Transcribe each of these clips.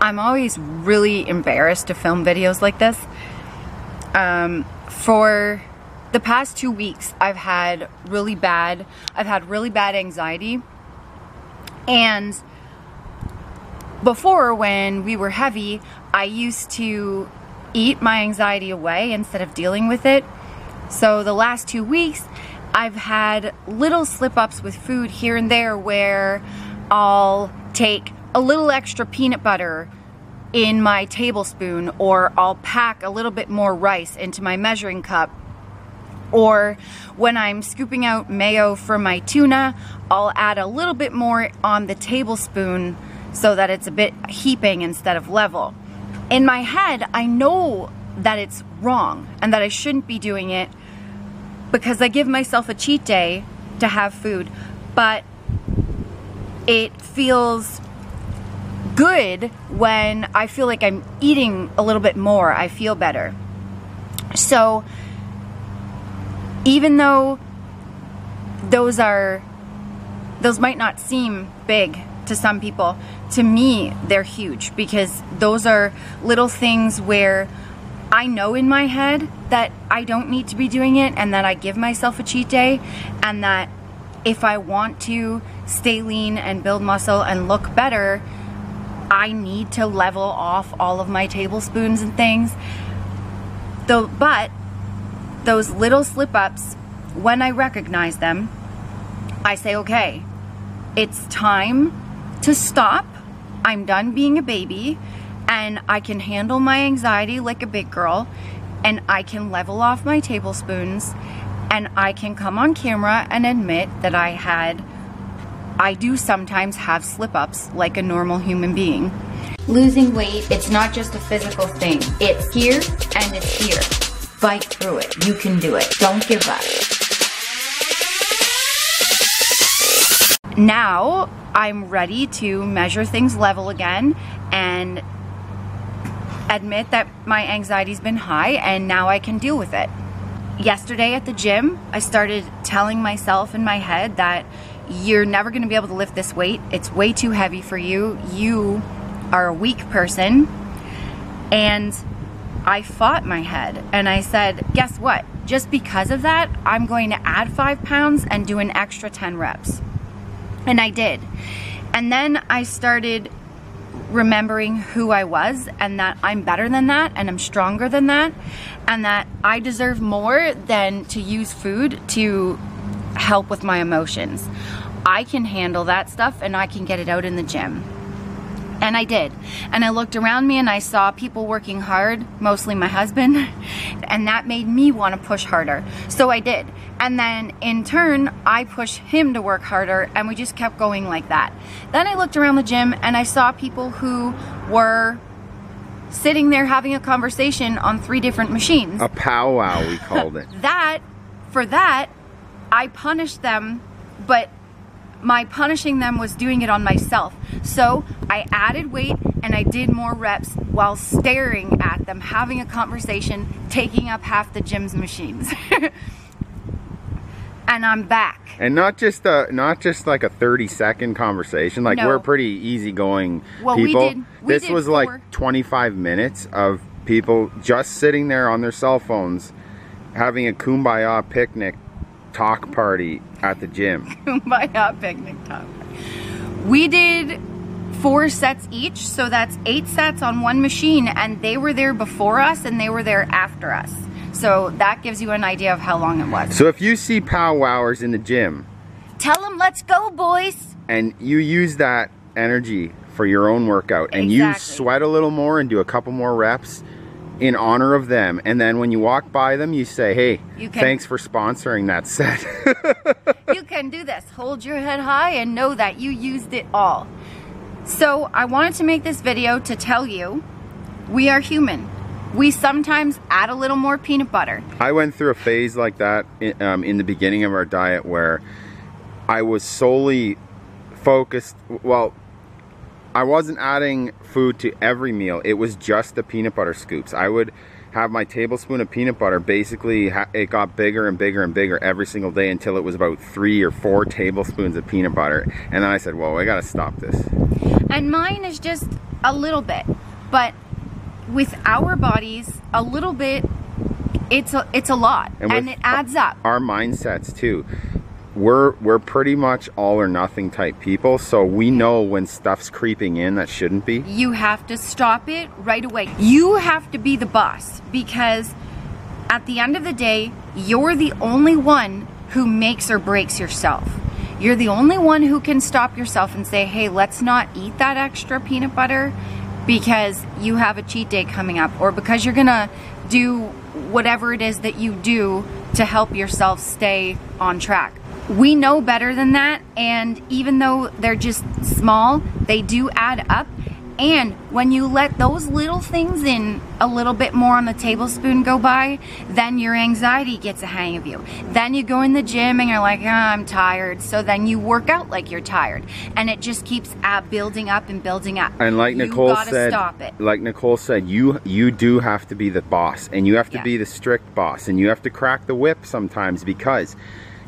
I'm always really embarrassed to film videos like this. For the past 2 weeks, I've had really bad anxiety. And before, when we were heavy, I used to eat my anxiety away instead of dealing with it. So the last 2 weeks, I've had little slip-ups with food here and there where I'll take a little extra peanut butter in my tablespoon, or I'll pack a little bit more rice into my measuring cup. Or when I'm scooping out mayo for my tuna, I'll add a little bit more on the tablespoon so that it's a bit heaping instead of level. In my head, I know that it's wrong and that I shouldn't be doing it because I give myself a cheat day to have food, but it feels good when I feel like I'm eating a little bit more. I feel better. So even though those might not seem big to some people, to me they're huge, because those are little things where I know in my head that I don't need to be doing it, and that I give myself a cheat day, and that if I want to stay lean and build muscle and look better, I need to level off all of my tablespoons and things. But those little slip-ups, when I recognize them, I say, okay, it's time to stop. I'm done being a baby, and I can handle my anxiety like a big girl, and I can level off my tablespoons, and I can come on camera and admit that I do sometimes have slip-ups like a normal human being. Losing weight, it's not just a physical thing. It's here and it's here. Fight through it. You can do it. Don't give up. Now I'm ready to measure things level again and admit that my anxiety's been high, and now I can deal with it. Yesterday at the gym, I started telling myself in my head that you're never going to be able to lift this weight. It's way too heavy for you. You are a weak person. And I fought my head and I said, guess what? Just because of that, I'm going to add 5 pounds and do an extra 10 reps. And I did. And then I started remembering who I was, and that I'm better than that, and I'm stronger than that, and that I deserve more than to use food to help with my emotions. I can handle that stuff, and I can get it out in the gym. And I did. And I looked around me and I saw people working hard, mostly my husband, and that made me want to push harder. So I did. And then in turn, I pushed him to work harder, and we just kept going like that. Then I looked around the gym and I saw people who were sitting there having a conversation on 3 different machines. A powwow, we called it. For that, I punished them, but my punishing them was doing it on myself. So I added weight and I did more reps while staring at them, having a conversation, taking up half the gym's machines. And I'm back. And not just like a 30-second conversation. Like, no. We're pretty easygoing people. This was like 25 minutes of people just sitting there on their cell phones having a kumbaya picnic talk party at the gym. Kumbaya picnic talk. We did 4 sets each, so that's 8 sets on one machine, and they were there before us and they were there after us. So that gives you an idea of how long it was. So if you see powwowers in the gym, tell them, let's go, boys. And you use that energy for your own workout, and you sweat a little more and do a couple more reps in honor of them, and then when you walk by them, you say, hey, thanks for sponsoring that set. You can do this. Hold your head high and know that you used it all. So I wanted to make this video to tell you, we are human. We sometimes add a little more peanut butter. I went through a phase like that in the beginning of our diet where I was solely focused, well, I wasn't adding food to every meal. It was just the peanut butter scoops. I would have my tablespoon of peanut butter. Basically, it got bigger and bigger and bigger every single day until it was about 3 or 4 tablespoons of peanut butter. And then I said, whoa, I gotta stop this. And mine is just A little bit. But with our bodies, a little bit, it's a lot. And it adds up. Our mindsets too. We're pretty much all or nothing type people, so we know when stuff's creeping in that shouldn't be. You have to stop it right away. You have to be the boss, because at the end of the day, you're the only one who makes or breaks yourself. You're the only one who can stop yourself and say, hey, let's not eat that extra peanut butter because you have a cheat day coming up, or because you're gonna do whatever it is that you do to help yourself stay on track. We know better than that, and even though they're just small, they do add up. And when you let those little things in a little bit more on the tablespoon go by, then your anxiety gets a hang of you. Then you go in the gym and you're like, oh, I'm tired. So then you work out like you're tired. And it just keeps building up and building up. And like Nicole said, stop it. Like Nicole said, you do have to be the boss, and you have to be the strict boss, and you have to crack the whip sometimes, because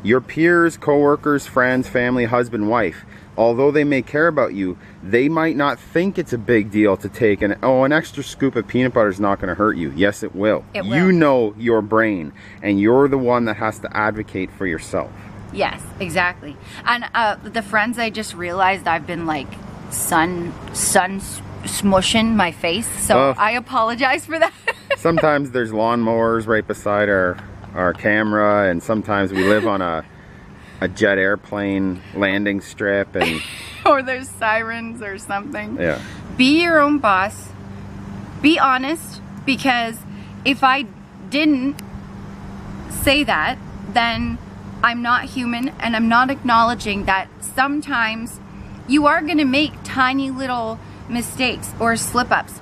your peers, coworkers, friends, family, husband, wife, although they may care about you, they might not think it's a big deal to take an extra scoop of peanut butter is not going to hurt you. Yes, it will. It will. You know your brain, and you're the one that has to advocate for yourself. Yes, exactly. And the friends, I just realized I've been like sun smushing my face, so I apologize for that. Sometimes there's lawnmowers right beside our camera, and sometimes we live on a jet airplane landing strip, and or there's sirens or something. Yeah. Be your own boss. Be honest, because if I didn't say that, then I'm not human, and I'm not acknowledging that sometimes you are going to make tiny little mistakes or slip-ups.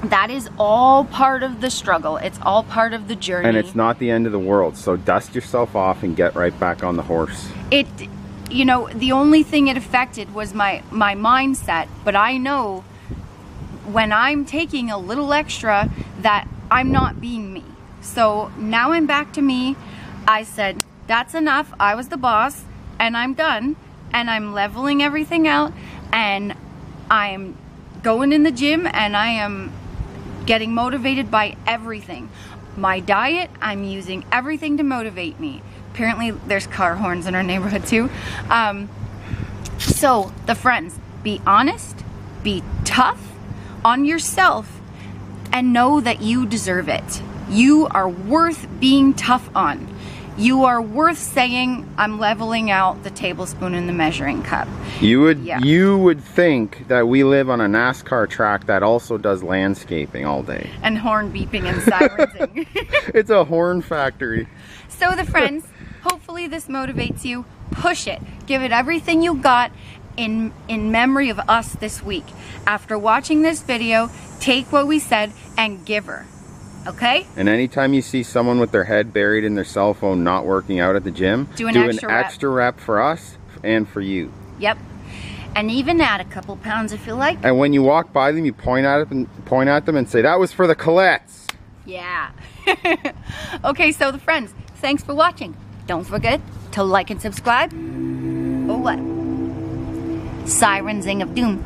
That is all part of the struggle. It's all part of the journey. And it's not the end of the world. So dust yourself off and get right back on the horse. You know, the only thing it affected was my mindset. But I know when I'm taking a little extra that I'm not being me. So now I'm back to me. I said, that's enough. I was the boss, and I'm done. And I'm leveling everything out. And I'm going in the gym, and I am getting motivated by everything. My diet, I'm using everything to motivate me. Apparently there's car horns in our neighborhood too. So the friends, be honest, be tough on yourself, and know that you deserve it. You are worth being tough on. You are worth saying, I'm leveling out the tablespoon in the measuring cup. You would think that we live on a NASCAR track that also does landscaping all day. And horn beeping and sirensing. It's a horn factory. So the friends, hopefully this motivates you. Push it. Give it everything you got in memory of us this week. After watching this video, take what we said and give her. Okay? And anytime you see someone with their head buried in their cell phone not working out at the gym, do an extra rep for us and for you. Yep. And even add a couple pounds if you like. And when you walk by them, you point at them and say, that was for the Colettes. Yeah. Okay, so the friends, thanks for watching. Don't forget to like and subscribe. Or what? Sirensing of doom.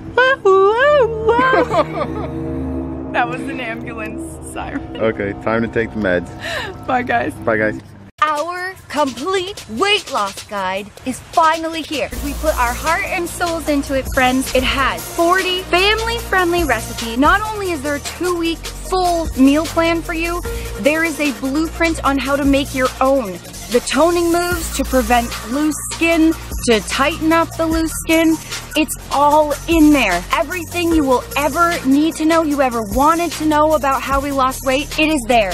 That was an ambulance siren. Okay, time to take the meds. Bye, guys. Bye, guys. Our complete weight loss guide is finally here. We put our heart and souls into it, friends. It has 40 family-friendly recipes. Not only is there a 2-week full meal plan for you, there is a blueprint on how to make your own. The toning moves to prevent loose skin, to tighten up the loose skin. It's all in there. Everything you will ever need to know, you ever wanted to know about how we lost weight, it is there.